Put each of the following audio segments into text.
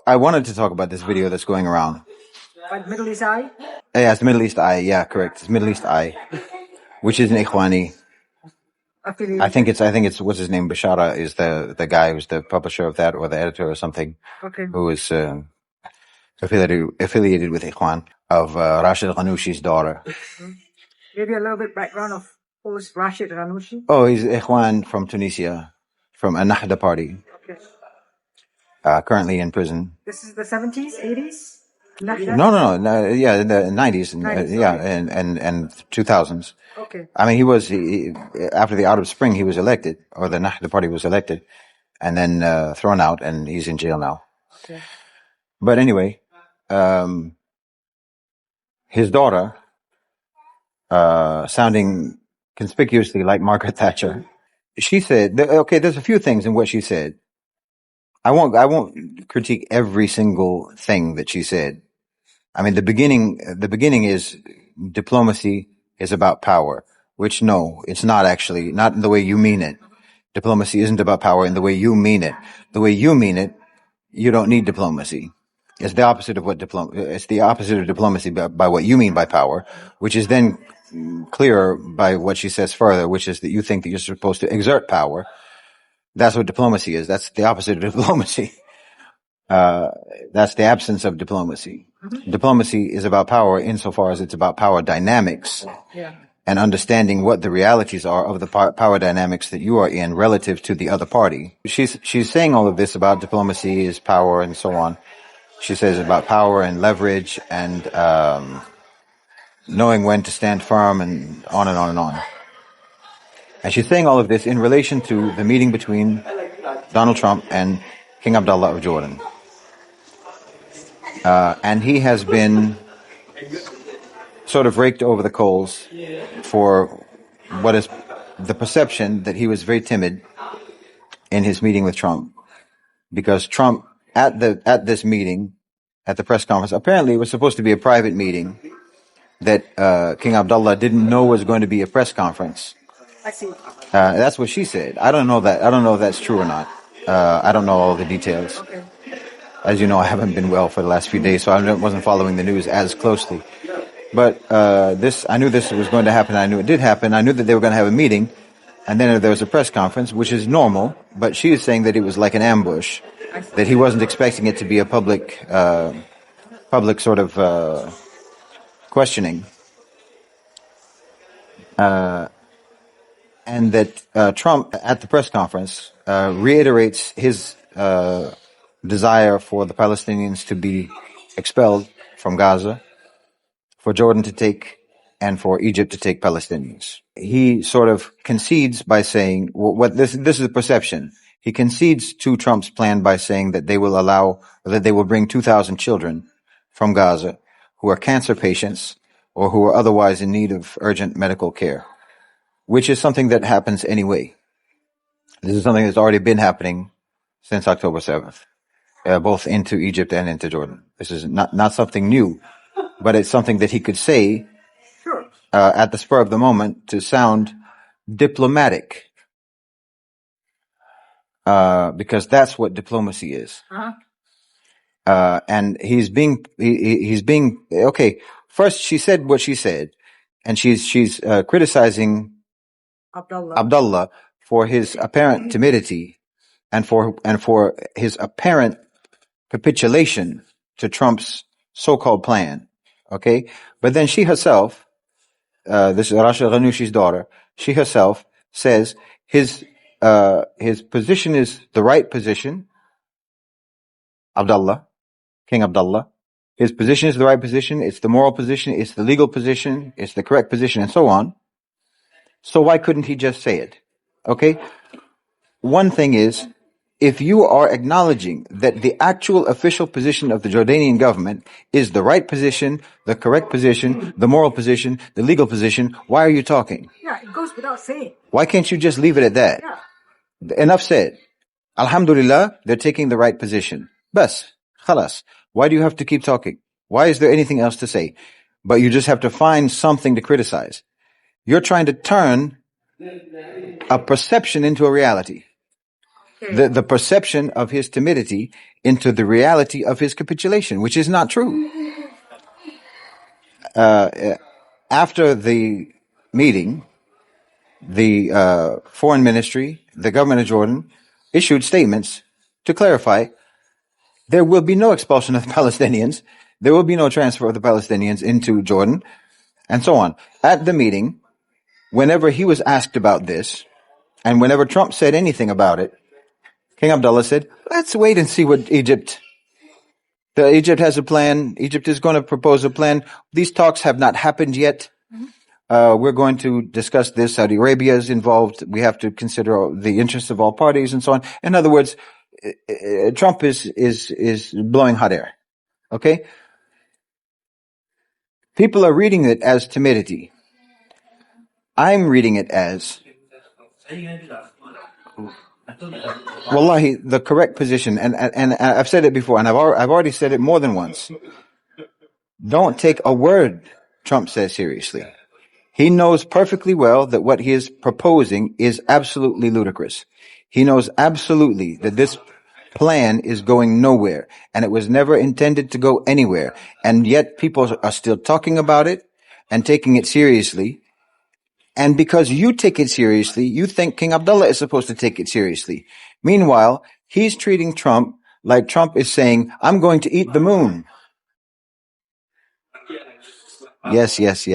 I wanted to talk about this video that's going around. Middle East Eye? Yeah, it's Middle East Eye. Yeah, correct. It's Middle East Eye, which is an Ikhwani. I think it's what's his name? Bashara is the guy who's the publisher of that, or the editor or something. Okay. Who is affiliated with Ikhwan, of Rashid Ghanouchi's daughter. Maybe a little bit background of who's Rashid Ghanouchi? Oh, he's Ikhwan from Tunisia, from a Nahda party. Okay. Currently in prison. This is the 70s, 80s? No, yeah, in the 90s, and 90s, yeah, okay. and 2000s. Okay. I mean, he after the Arab Spring, he was elected, or the Nahda party was elected, and then thrown out, and he's in jail now. Okay. But anyway, his daughter, sounding conspicuously like Margaret Thatcher, she said, okay, there's a few things in what she said. I won't critique every single thing that she said. I mean, the beginning is diplomacy is about power, which no, it's not actually, not in the way you mean it. Diplomacy isn't about power in the way you mean it. The way you mean it, you don't need diplomacy. It's the opposite of it's the opposite of diplomacy by what you mean by power, which is then clearer by what she says further, which is that you think that you're supposed to exert power. That's what diplomacy is. That's the opposite of diplomacy. That's the absence of diplomacy. Mm-hmm. Diplomacy is about power insofar as it's about power dynamics. Yeah. And understanding what the realities are of the power dynamics that you are in relative to the other party. She's saying all of this about diplomacy is power and so on. She says about power and leverage and knowing when to stand firm and on and on and on. And she's saying all of this in relation to the meeting between Donald Trump and King Abdullah of Jordan. And he has been sort of raked over the coals for what is the perception that he was very timid in his meeting with Trump. Because Trump, at this meeting, at the press conference, apparently it was supposed to be a private meeting that King Abdullah didn't know was going to be a press conference. I see. That's what she said. I don't know that. I don't know if that's true or not. I don't know all the details. Okay. As you know, I haven't been well for the last few days, so I wasn't following the news as closely. But I knew this was going to happen. I knew it did happen. I knew that they were going to have a meeting, and then there was a press conference, which is normal. But she is saying that it was like an ambush, that he wasn't expecting it to be a public sort of questioning, and that Trump at the press conference reiterates his desire for the Palestinians to be expelled from Gaza, for Jordan to take, and for Egypt to take Palestinians. He sort of concedes by saying, this is a perception. He concedes to Trump's plan by saying that they will bring 2,000 children from Gaza who are cancer patients or who are otherwise in need of urgent medical care, which is something that happens anyway. This is something that's already been happening since October 7th, both into Egypt and into Jordan. This is not something new, but it's something that he could say at the spur of the moment to sound diplomatic, because that's what diplomacy is. Uh-huh. And he's being okay. First, she said what she said, and she's criticizing Abdullah for his apparent timidity and for his apparent capitulation to Trump's so-called plan. Okay, but then she herself, this is Rashid Ghanouchi's daughter, she herself says his position is the right position. King Abdullah, his position is the right position. It's the moral position. It's the legal position. It's the correct position, and so on. So why couldn't he just say it? Okay. One thing is, if you are acknowledging that the actual official position of the Jordanian government is the right position, the correct position, the moral position, the legal position, why are you talking? Yeah, it goes without saying. Why can't you just leave it at that? Yeah. Enough said. Alhamdulillah, they're taking the right position. Bas, khalas. Why do you have to keep talking? Why is there anything else to say? But you just have to find something to criticize. You're trying to turn a perception into a reality. the perception of his timidity into the reality of his capitulation, which is not true. After the meeting, the foreign ministry, the government of Jordan, issued statements to clarify there will be no expulsion of the Palestinians, there will be no transfer of the Palestinians into Jordan, and so on. At the meeting, whenever he was asked about this, and whenever Trump said anything about it, King Abdullah said, let's wait and see what Egypt has a plan. Egypt is going to propose a plan. These talks have not happened yet. We're going to discuss this. Saudi Arabia is involved. We have to consider the interests of all parties and so on. In other words, Trump is blowing hot air. Okay? People are reading it as timidity. I'm reading it as, wallahi, the correct position. And I've said it before, and I've already said it more than once. Don't take a word Trump says seriously. He knows perfectly well that what he is proposing is absolutely ludicrous. He knows absolutely that this plan is going nowhere, and it was never intended to go anywhere. And yet people are still talking about it and taking it seriously. And because you take it seriously, you think King Abdullah is supposed to take it seriously. Meanwhile, he's treating Trump like Trump is saying, I'm going to eat the moon. Yes. Yes.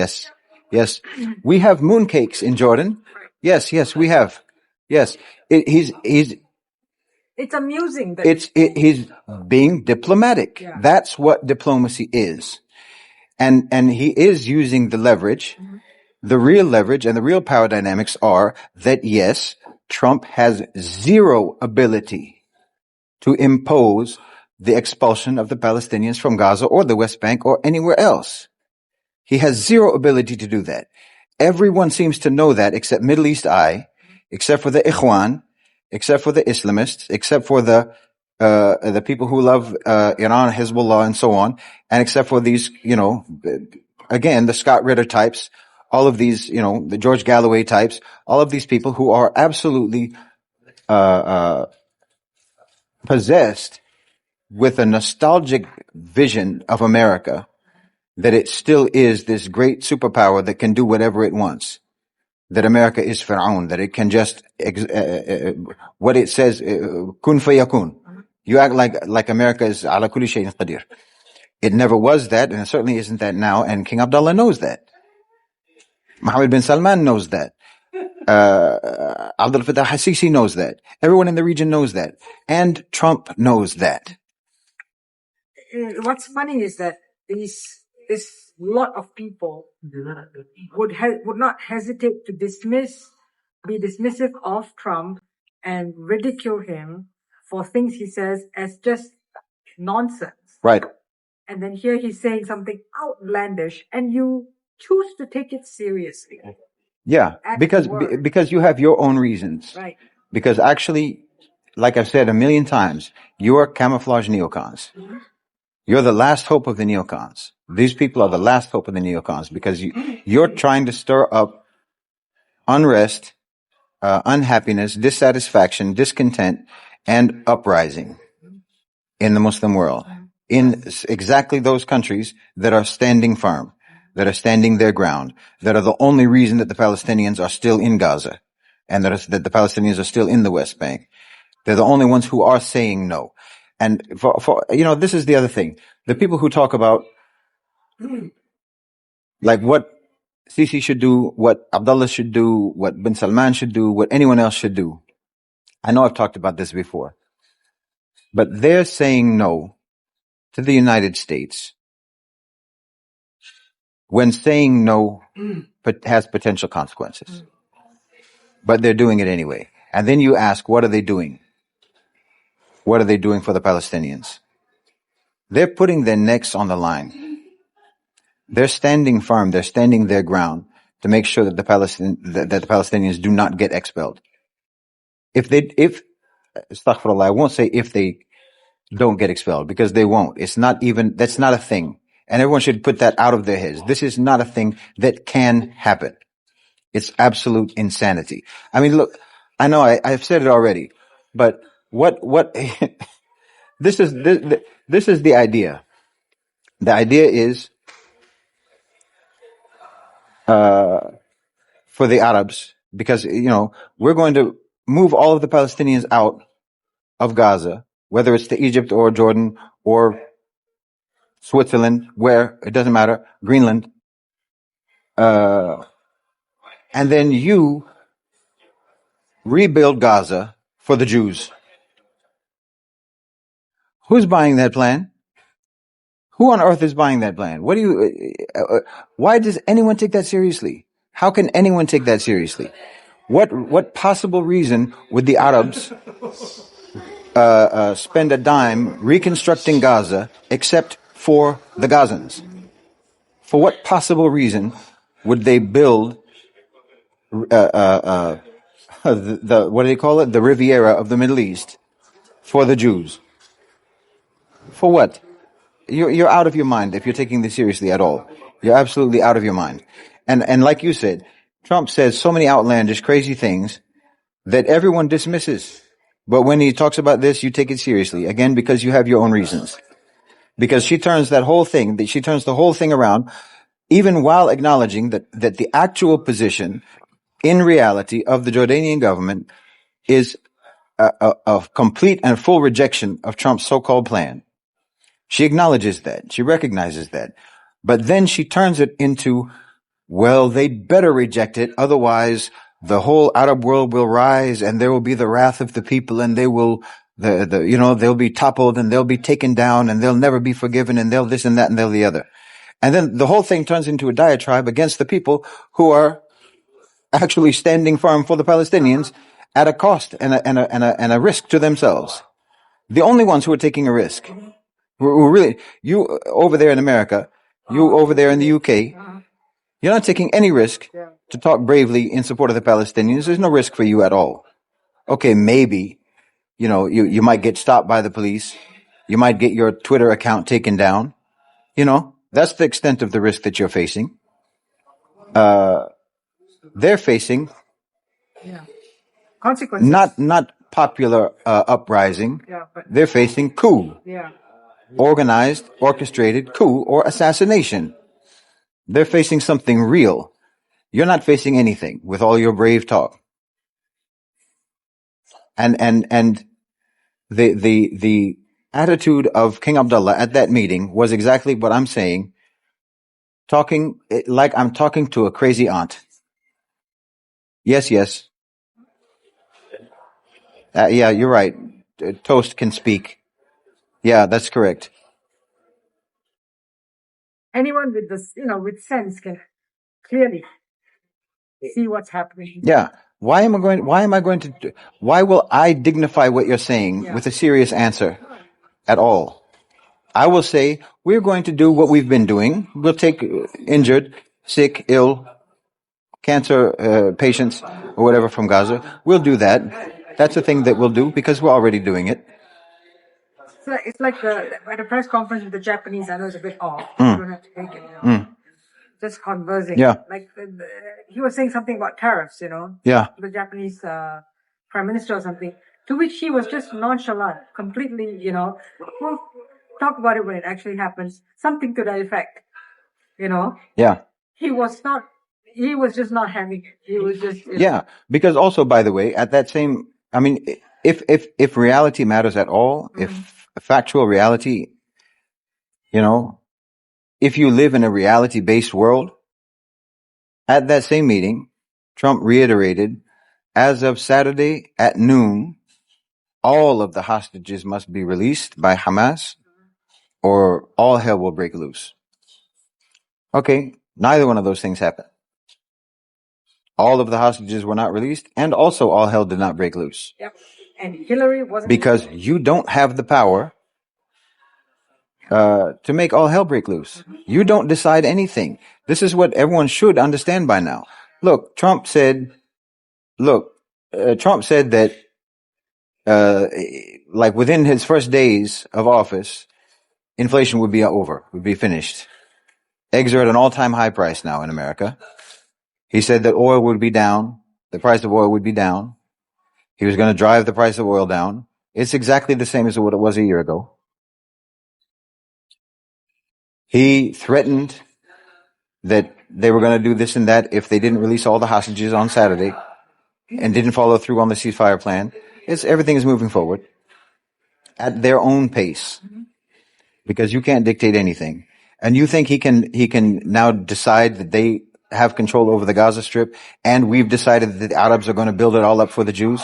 We have mooncakes in Jordan. Yes, we have. Yes. It's amusing. He's being diplomatic. Yeah. That's what diplomacy is. And he is using the leverage. Mm-hmm. The real leverage and the real power dynamics are that, yes, Trump has zero ability to impose the expulsion of the Palestinians from Gaza or the West Bank or anywhere else. He has zero ability to do that. Everyone seems to know that except Middle East Eye, except for the Ikhwan, except for the Islamists, except for the people who love Iran, Hezbollah, and so on, and except for these, again, the Scott Ritter types, all of these, the George Galloway types, all of these people who are absolutely possessed with a nostalgic vision of America, that it still is this great superpower that can do whatever it wants. That America is Fir'aun, that it can just, what it says, kun fayakun. You act like America is ala kulli shay'in qadir. It never was that, and it certainly isn't that now, and King Abdullah knows that. Mohammed bin Salman knows that. Abdul Fattah al-Sisi knows that. Everyone in the region knows that. And Trump knows that. What's funny is that this lot of people would not hesitate to be dismissive of Trump and ridicule him for things he says as just nonsense. Right. And then here he's saying something outlandish, and you choose to take it seriously. Yeah, because you have your own reasons. Right. Because actually, like I've said a million times, you're camouflage neocons. Mm-hmm. You're the last hope of the neocons. These people are the last hope of the neocons because you're trying to stir up unrest, unhappiness, dissatisfaction, discontent, and uprising in the Muslim world. In exactly those countries that are standing firm, that are standing their ground, that are the only reason that the Palestinians are still in Gaza and that the Palestinians are still in the West Bank. They're the only ones who are saying no. And for this is the other thing. The people who talk about like what Sisi should do, what Abdullah should do, what bin Salman should do, what anyone else should do. I know I've talked about this before. But they're saying no to the United States when saying no has potential consequences. But they're doing it anyway. And then you ask, what are they doing? What are they doing for the Palestinians? They're putting their necks on the line. They're standing firm. They're standing their ground to make sure that the Palestinians do not get expelled. Astaghfirullah, I won't say if they don't get expelled, because they won't. That's not a thing. And everyone should put that out of their heads. This is not a thing that can happen. It's absolute insanity. I mean, look, I know I've said it already, but what this is this is the idea. The idea is for the Arabs, because we're going to move all of the Palestinians out of Gaza, whether it's to Egypt or Jordan or Switzerland, where it doesn't matter, Greenland, and then you rebuild Gaza for the Jews. Who's buying that plan? Who on earth is buying that plan? Why does anyone take that seriously? How can anyone take that seriously? What possible reason would the Arabs spend a dime reconstructing Gaza except for the Gazans? For what possible reason would they build the what do they call it? The Riviera of the Middle East for the Jews? For what? You're out of your mind if you're taking this seriously at all. You're absolutely out of your mind. And like you said, Trump says so many outlandish, crazy things that everyone dismisses. But when he talks about this, you take it seriously. Again, because you have your own reasons. Because she turns the whole thing around, even while acknowledging that the actual position in reality of the Jordanian government is a complete and full rejection of Trump's so-called plan. She acknowledges that. She recognizes that. But then she turns it into, well, they'd better reject it. Otherwise, the whole Arab world will rise and there will be the wrath of the people and they will, they'll be toppled and they'll be taken down and they'll never be forgiven and they'll this and that and they'll the other. And then the whole thing turns into a diatribe against the people who are actually standing firm for the Palestinians at a cost and a risk to themselves. The only ones who are taking a risk. Really, you over there in America, you over there in the UK, you're not taking any risk to talk bravely in support of the Palestinians. There's no risk for you at all. Okay, maybe, you might get stopped by the police. You might get your Twitter account taken down. That's the extent of the risk that you're facing. They're facing consequences. Not popular uprising. But they're facing coup. Organized, orchestrated coup or assassination. They're facing something real. You're not facing anything with all your brave talk. And the attitude of King Abdullah at that meeting was exactly what I'm saying. Talking like I'm talking to a crazy aunt. Yes. Yeah, you're right. Toast can speak. Yeah, that's correct. Anyone with this, with sense can clearly see what's happening. Yeah. Why will I dignify what you're saying with a serious answer at all? I will say, we're going to do what we've been doing. We'll take injured, sick, ill, cancer patients or whatever from Gaza. We'll do that. That's a thing that we'll do because we're already doing it. It's like at a press conference with the Japanese. I know it's a bit off. You don't have to take it. Just conversing. Yeah. Like he was saying something about tariffs. Yeah. The Japanese prime minister or something. To which he was just nonchalant, completely. We'll talk about it when it actually happens. Something to that effect. Yeah. He was just not having it. He was just. Yeah. Because also, by the way, at that same, if reality matters at all, if factual reality, if you live in a reality-based world, at that same meeting, Trump reiterated, as of Saturday at noon, all of the hostages must be released by Hamas or all hell will break loose. Okay, neither one of those things happened. All of the hostages were not released, and also all hell did not break loose. Yep. And Hillary wasn't. Because you don't have the power to make all hell break loose. You don't decide anything. This is what everyone should understand by now. Look, Trump said that like within his first days of office, inflation would be over, would be finished. Eggs are at an all-time high price now in America. He said that oil would be down. The price of oil would be down. He was going to drive the price of oil down. It's exactly the same as what it was a year ago. He threatened that they were going to do this and that if they didn't release all the hostages on Saturday and didn't follow through on the ceasefire plan. Everything is moving forward at their own pace because you can't dictate anything. And you think he can now decide that they have control over the Gaza Strip and we've decided that the Arabs are going to build it all up for the Jews?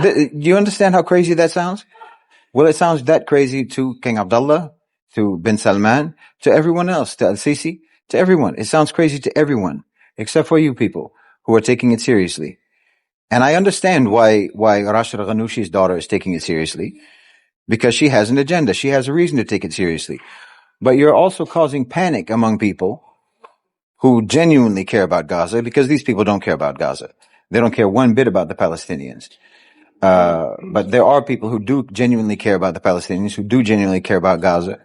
Do you understand how crazy that sounds? Well, it sounds that crazy to King Abdullah, to bin Salman, to everyone else, to Al-Sisi, to everyone. It sounds crazy to everyone, except for you people who are taking it seriously. And I understand why Rashid Ghanouchi's daughter is taking it seriously, because she has an agenda. She has a reason to take it seriously. But you're also causing panic among people who genuinely care about Gaza, because these people don't care about Gaza. They don't care one bit about the Palestinians. But there are people who do genuinely care about the Palestinians, who do genuinely care about Gaza,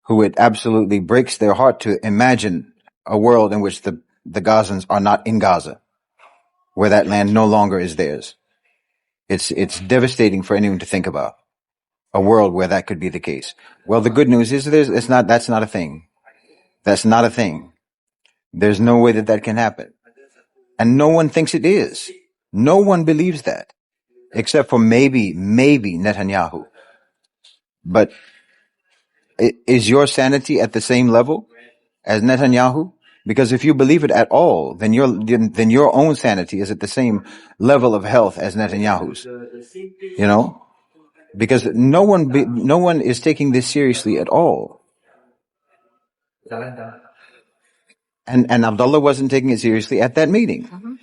who it absolutely breaks their heart to imagine a world in which the Gazans are not in Gaza, where that land no longer is theirs. It's devastating for anyone to think about a world where that could be the case. Well, the good news is that's not a thing. That's not a thing. There's no way that can happen. And no one thinks it is. No one believes that. Except for maybe Netanyahu. But is your sanity at the same level as Netanyahu? Because if you believe it at all, then your own sanity is at the same level of health as Netanyahu's. You know? Because no one is taking this seriously at all. And Abdullah wasn't taking it seriously at that meeting.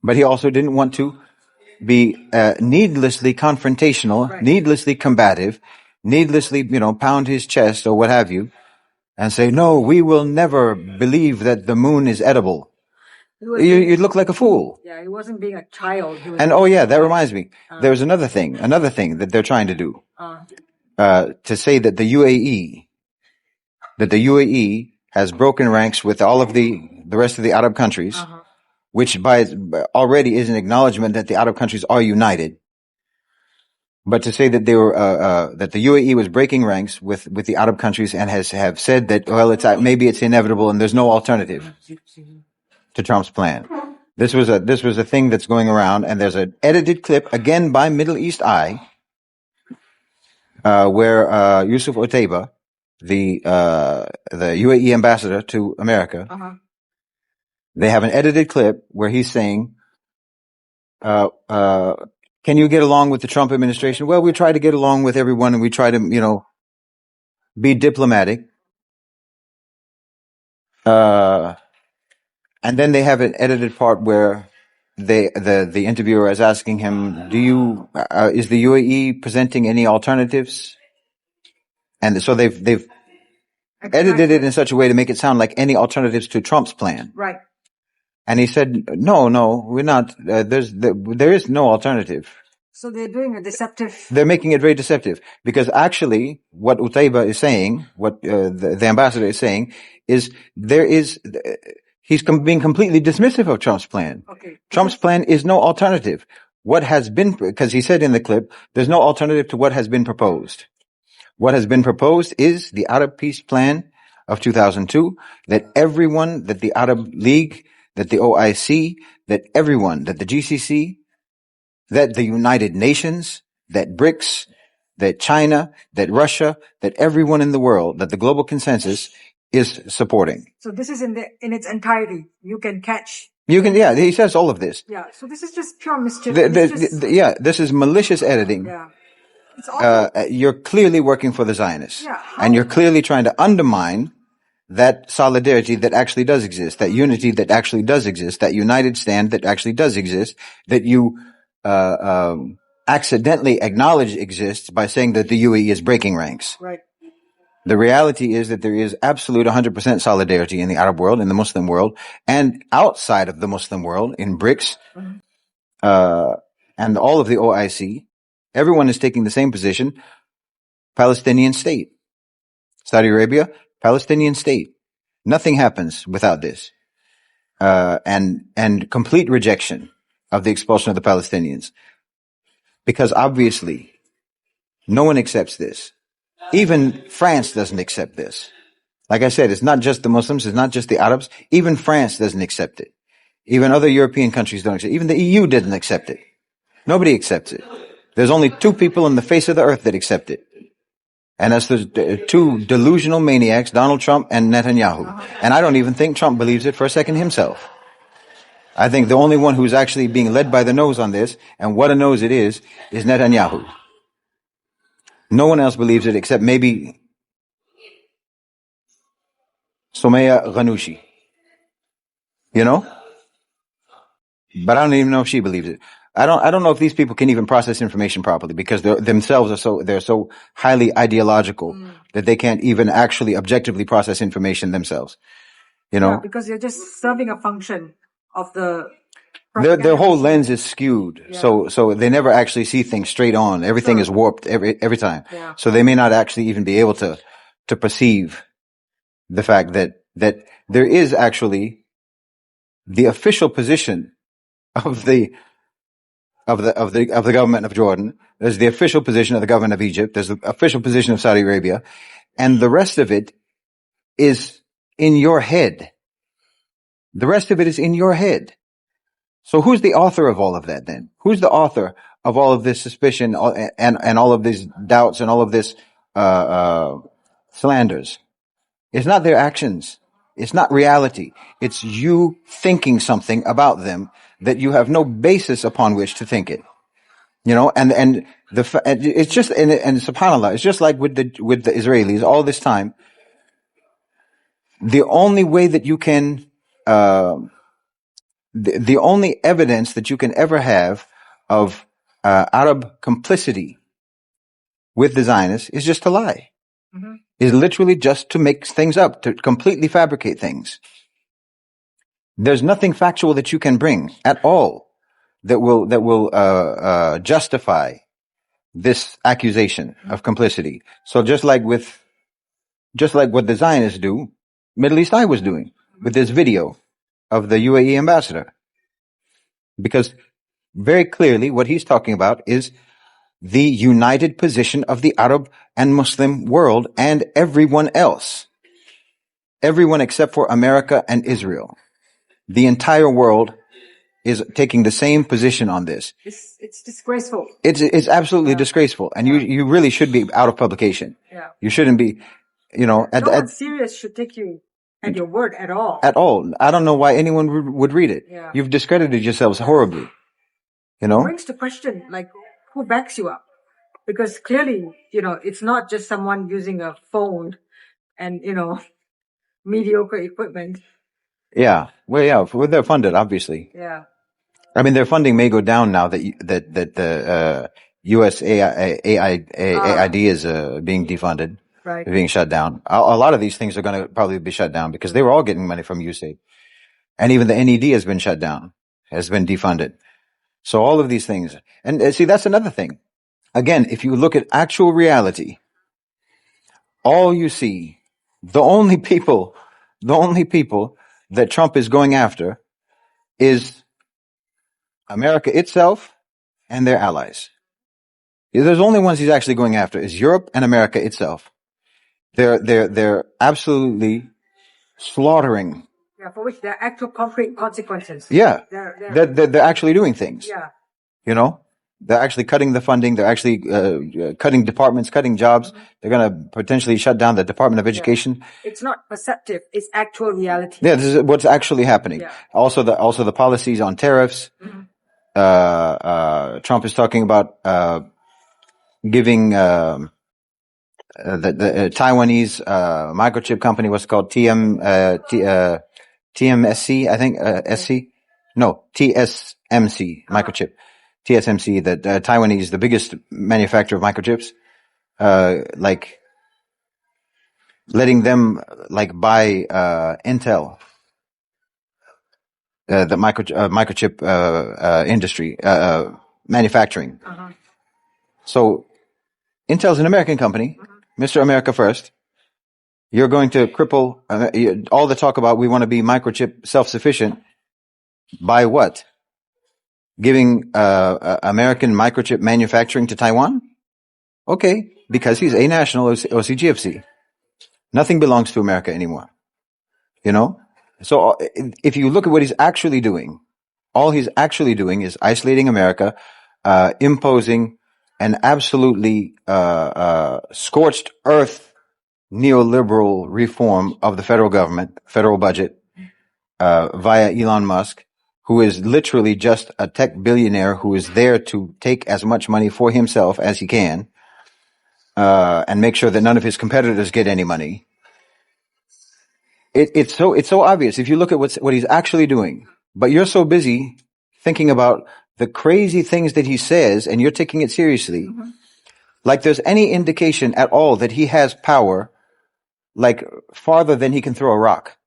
But he also didn't want to be needlessly confrontational, right, needlessly combative, needlessly, pound his chest or what have you, and say, no, we will never believe that the moon is edible. You look like a fool. Yeah, he wasn't being a child. And that reminds me. There's another thing that they're trying to do. To say that the UAE has broken ranks with all of the rest of the Arab countries, which already is an acknowledgement that the Arab countries are united. But to say that that the UAE was breaking ranks with the Arab countries and have said that, well, maybe it's inevitable and there's no alternative to Trump's plan. This was a thing that's going around, and there's an edited clip again by Middle East Eye, where Yusuf Otaiba, the UAE ambassador to America, they have an edited clip where he's saying, can you get along with the Trump administration? Well, we try to get along with everyone, and we try to, be diplomatic. And then they have an edited part where the interviewer is asking him, is the UAE presenting any alternatives? And so they've edited it in such a way to make it sound like any alternatives to Trump's plan. Right. And he said, no, we're not. There is no alternative. So they're doing a deceptive. They're making it very deceptive, because actually what Utaiba is saying, what the ambassador is saying, is he's being completely dismissive of Trump's plan. Okay. Trump's plan is no alternative. Because he said in the clip, there's no alternative to what has been proposed. What has been proposed is the Arab Peace Plan of 2002, that the Arab League, that the OIC, that everyone, that the GCC, that the United Nations, that BRICS, that China, that Russia, that everyone in the world, that the global consensus is supporting. So this is in its entirety. He says all of this. Yeah, so this is just pure mischief. This is malicious editing. Yeah. It's awful. You're clearly working for the Zionists. Yeah, and you're clearly trying to undermine that solidarity that actually does exist, that unity that actually does exist, that united stand that actually does exist, that you accidentally acknowledge exists by saying that the UAE is breaking ranks. Right. The reality is that there is absolute 100% solidarity in the Arab world, in the Muslim world, and outside of the Muslim world, in BRICS, and all of the OIC. Everyone is taking the same position. Palestinian state. Saudi Arabia, Palestinian state. Nothing happens without this. And complete rejection of the expulsion of the Palestinians. because obviously no one accepts this. Even France doesn't accept this. Like I said, it's not just the Muslims, it's not just the Arabs. Even France doesn't accept it. Even other European countries don't accept it. Even the EU didn't accept it. Nobody accepts it. There's only two people on the face of the earth that accept it. And that's the two delusional maniacs, Donald Trump and Netanyahu. And I don't even think Trump believes it for a second himself. I think the only one who's actually being led by the nose on this, and what a nose it is Netanyahu. No one else believes it except maybe Soumaya Ghanouchi. You know? But I don't even know if she believes it. I don't know if these people can even process information properly because they're so highly ideological that they can't even actually objectively process information themselves. You know? Yeah, because they're just serving a function of the their whole lens is skewed. Yeah. So they never actually see things straight on. Everything is warped every time. Yeah. So they may not actually even be able to perceive the fact that there is actually the official position of the government of Jordan. There's the official position of the government of Egypt. There's the official position of Saudi Arabia. And the rest of it is in your head. The rest of it is in your head. So who's the author of all of that then? Who's the author of all of this suspicion and all of these doubts and all of this slanders? It's not their actions. It's not reality. It's you thinking something about them that you have no basis upon which to think it. You know, and it's just, and subhanAllah, it's just like with the Israelis all this time. The only way that you can, the only evidence that you can ever have of Arab complicity with the Zionists is just to lie. Mm-hmm. Is literally just to make things up, to completely fabricate things. There's nothing factual that you can bring at all that will justify this accusation of complicity. So just like what the Zionists do, Middle East Eye was doing with this video of the UAE ambassador. Because very clearly what he's talking about is the united position of the Arab and Muslim world and everyone else. Everyone except for America and Israel. The entire world is taking the same position on this. It's disgraceful. It's absolutely disgraceful. And you really should be out of publication. Yeah. You shouldn't be, you know. No one serious should take you at your word at all. At all. I don't know why anyone would read it. Yeah. You've discredited yourselves horribly. You know? It brings to question, like, who backs you up? Because clearly, you know, it's not just someone using a phone and, you know, mediocre equipment. Yeah. Well, yeah. Well, they're funded, obviously. Yeah. I mean, their funding may go down now that the U.S. AID is being defunded, Right. being shut down. A lot of these things are going to probably be shut down because they were all getting money from USAID, and even the NED has been shut down, has been defunded. So all of these things, and see, that's another thing. Again, if you look at actual reality, all you see, the only people that Trump is going after is America itself and their allies. There's only ones he's actually going after is Europe and America itself. They're absolutely slaughtering. Yeah, for which there are actual concrete consequences. Yeah. They're actually doing things. Yeah. You know? They're actually cutting the funding. They're actually cutting departments, cutting jobs. Mm-hmm. They're going to potentially shut down the Department of Education. Yeah. It's not perceptive. It's actual reality. Yeah, this is what's actually happening. Yeah. Also the policies on tariffs. Mm-hmm. Trump is talking about giving the Taiwanese microchip company, what's it called, TMSC, I think, SC? No, TSMC microchip. TSMC, that Taiwanese, the biggest manufacturer of microchips, like letting them buy Intel, the microchip industry, manufacturing. Uh-huh. So Intel's an American company, Mr. America First. You're going to cripple all the talk about we want to be microchip self-sufficient by what? giving American microchip manufacturing to Taiwan? Okay, because he's a national OCGFC. Nothing belongs to America anymore. You know? So if you look at what he's actually doing, all he's actually doing is isolating America, imposing an absolutely scorched earth neoliberal reform of the federal government, federal budget, via Elon Musk, who is literally just a tech billionaire who is there to take as much money for himself as he can, and make sure that none of his competitors get any money. It's so obvious if you look at what he's actually doing, but you're so busy thinking about the crazy things that he says and you're taking it seriously. Mm-hmm. Like there's any indication at all that he has power, like farther than he can throw a rock.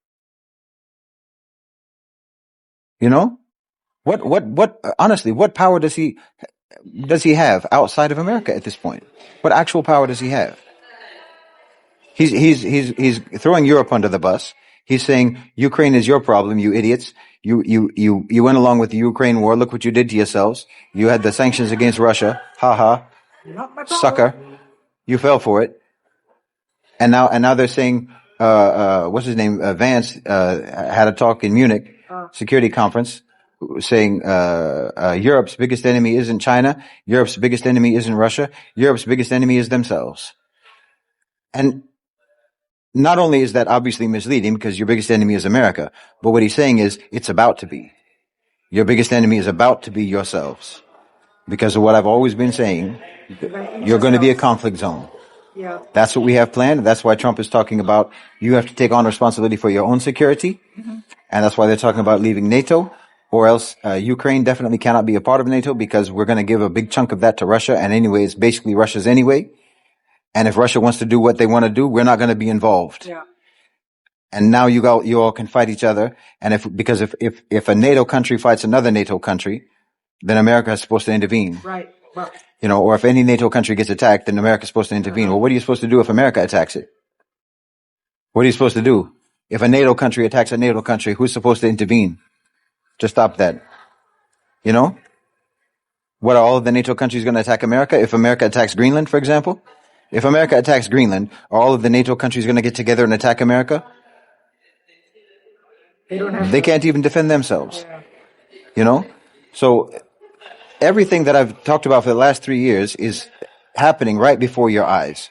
You know? Honestly, what power does he have outside of America at this point? What actual power does he have? He's throwing Europe under the bus. He's saying Ukraine is your problem, you idiots. You went along with the Ukraine war. Look what you did to yourselves. You had the sanctions against Russia. Ha ha. Sucker. You fell for it. And now they're saying, what's his name? Vance, had a talk in Munich, security conference, saying, Europe's biggest enemy isn't China. Europe's biggest enemy isn't Russia. Europe's biggest enemy is themselves. And not only is that obviously misleading because your biggest enemy is America, but what he's saying is it's about to be. Your biggest enemy is about to be yourselves. Because of what I've always been saying, you're going to be a conflict zone. Yeah. That's what we have planned. That's why Trump is talking about you have to take on responsibility for your own security. Mm-hmm. And that's why they're talking about leaving NATO, or else Ukraine definitely cannot be a part of NATO because we're going to give a big chunk of that to Russia. And anyway, it's basically Russia's anyway. And if Russia wants to do what they want to do, we're not going to be involved. Yeah. And now you all can fight each other. And if a NATO country fights another NATO country, then America is supposed to intervene. Right. Well, you know, or if any NATO country gets attacked, then America is supposed to intervene. Well, what are you supposed to do if America attacks it? What are you supposed to do? If a NATO country attacks a NATO country, who's supposed to intervene to stop that? You know? What, are all of the NATO countries going to attack America? If America attacks Greenland, for example? If America attacks Greenland, are all of the NATO countries going to get together and attack America? They can't even defend themselves. You know? So everything that I've talked about for the last 3 years is happening right before your eyes.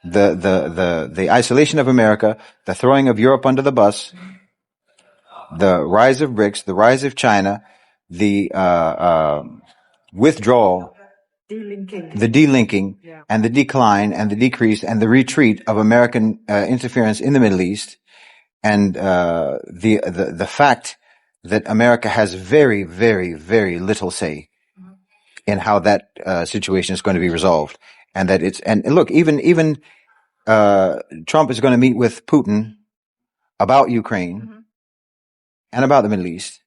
The isolation of America, the throwing of Europe under the bus, the rise of BRICS, the rise of China, the withdrawal, the delinking, yeah, and the decline and the decrease and the retreat of American interference in the Middle East, and the fact that America has very, very, very little say in how that situation is going to be resolved, and that and look, even Trump is going to meet with Putin about Ukraine, mm-hmm, and about the Middle East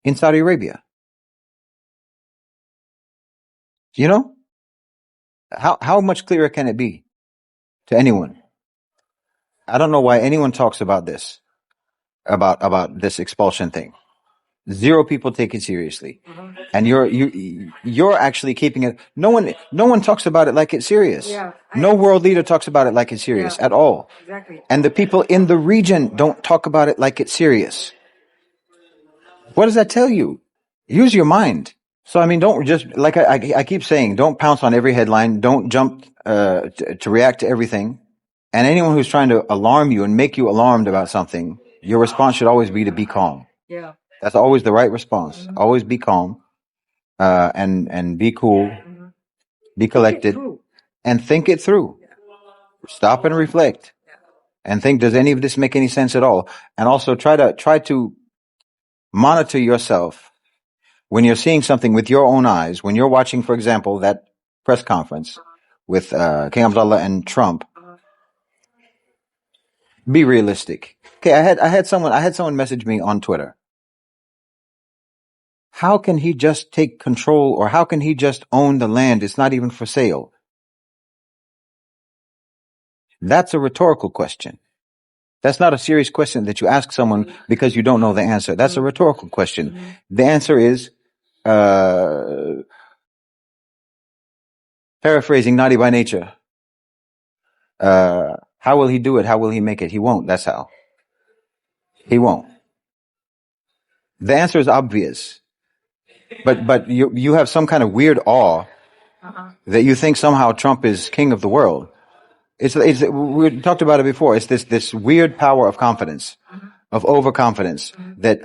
in Saudi Arabia. You know, how much clearer can it be to anyone? I don't know why anyone talks about this, about this expulsion thing. Zero people take it seriously, mm-hmm, and you're actually keeping it. No one talks about it like it's serious. Yeah, no world leader talks about it like it's serious, yeah, at all. Exactly. And the people in the region don't talk about it like it's serious. What does that tell you? Use your mind. So, I mean, don't just, like I keep saying, don't pounce on every headline. Don't jump to react to everything. And anyone who's trying to alarm you and make you alarmed about something, your response should always be to be calm. Yeah. That's always the right response. Mm-hmm. Always be calm, and be cool, mm-hmm, be collected, and think it through. Yeah. Stop and reflect, and think, does any of this make any sense at all? And also try to monitor yourself when you're seeing something with your own eyes. When you're watching, for example, that press conference with King Abdullah and Trump, be realistic. Okay, I had someone message me on Twitter. How can he just take control, or how can he just own the land? It's not even for sale. That's a rhetorical question. That's not a serious question that you ask someone because you don't know the answer. That's a rhetorical question. The answer is, paraphrasing Naughty by Nature. How will he do it? How will he make it? He won't. That's how. He won't. The answer is obvious. But you have some kind of weird awe that you think somehow Trump is king of the world. It's we talked about it before. It's this weird power of confidence, of overconfidence that,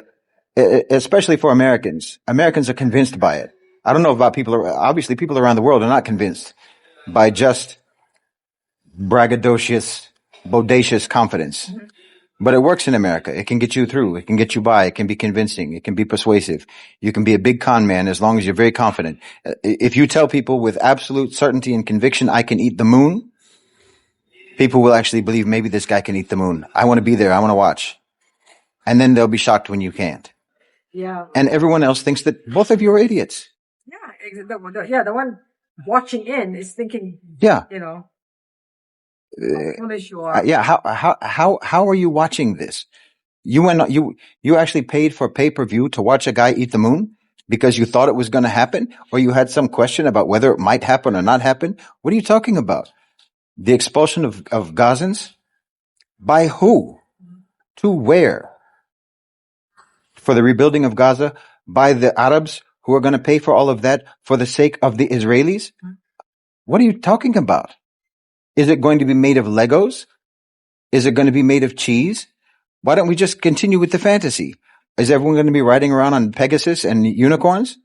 especially for Americans are convinced by it. I don't know about obviously people around the world are not convinced by just braggadocious, bodacious confidence. But it works in America. It can get you through. It can get you by. It can be convincing. It can be persuasive. You can be a big con man as long as you're very confident. If you tell people with absolute certainty and conviction, I can eat the moon, people will actually believe maybe this guy can eat the moon. I want to be there. I want to watch. And then they'll be shocked when you can't. Yeah. And everyone else thinks that both of you are idiots. Yeah. The one watching in is thinking, yeah, how foolish you are. Yeah. How are you watching this? You actually paid for pay-per-view to watch a guy eat the moon because you thought it was going to happen, or you had some question about whether it might happen or not happen? What are you talking about? The expulsion of Gazans? By who? To where? For the rebuilding of Gaza? By the Arabs who are going to pay for all of that for the sake of the Israelis? What are you talking about? Is it going to be made of Legos? Is it going to be made of cheese? Why don't we just continue with the fantasy? Is everyone going to be riding around on Pegasus and unicorns?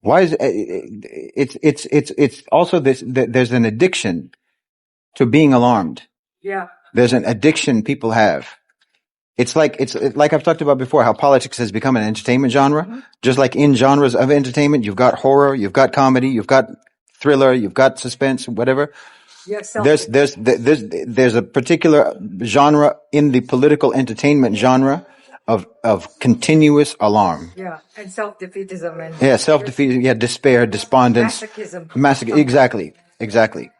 Why is it's also this, there's an addiction to being alarmed. Yeah. There's an addiction people have. It's like I've talked about before, how politics has become an entertainment genre. Just like in genres of entertainment, you've got horror, you've got comedy, you've got thriller, you've got suspense, whatever. Yes. There's a particular genre in the political entertainment genre of continuous alarm. Yeah, and self-defeatism and self-defeat. Yeah, despair, despondence, masochism. Exactly.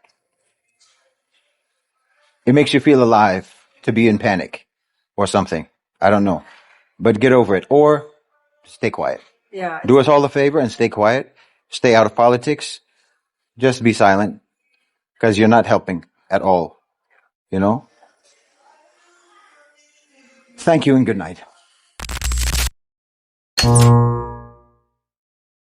It makes you feel alive to be in panic or something. I don't know, but get over it or stay quiet. Yeah. Do us all a favor and stay quiet. Stay out of politics. Just be silent, because you're not helping at all. Thank you and good night.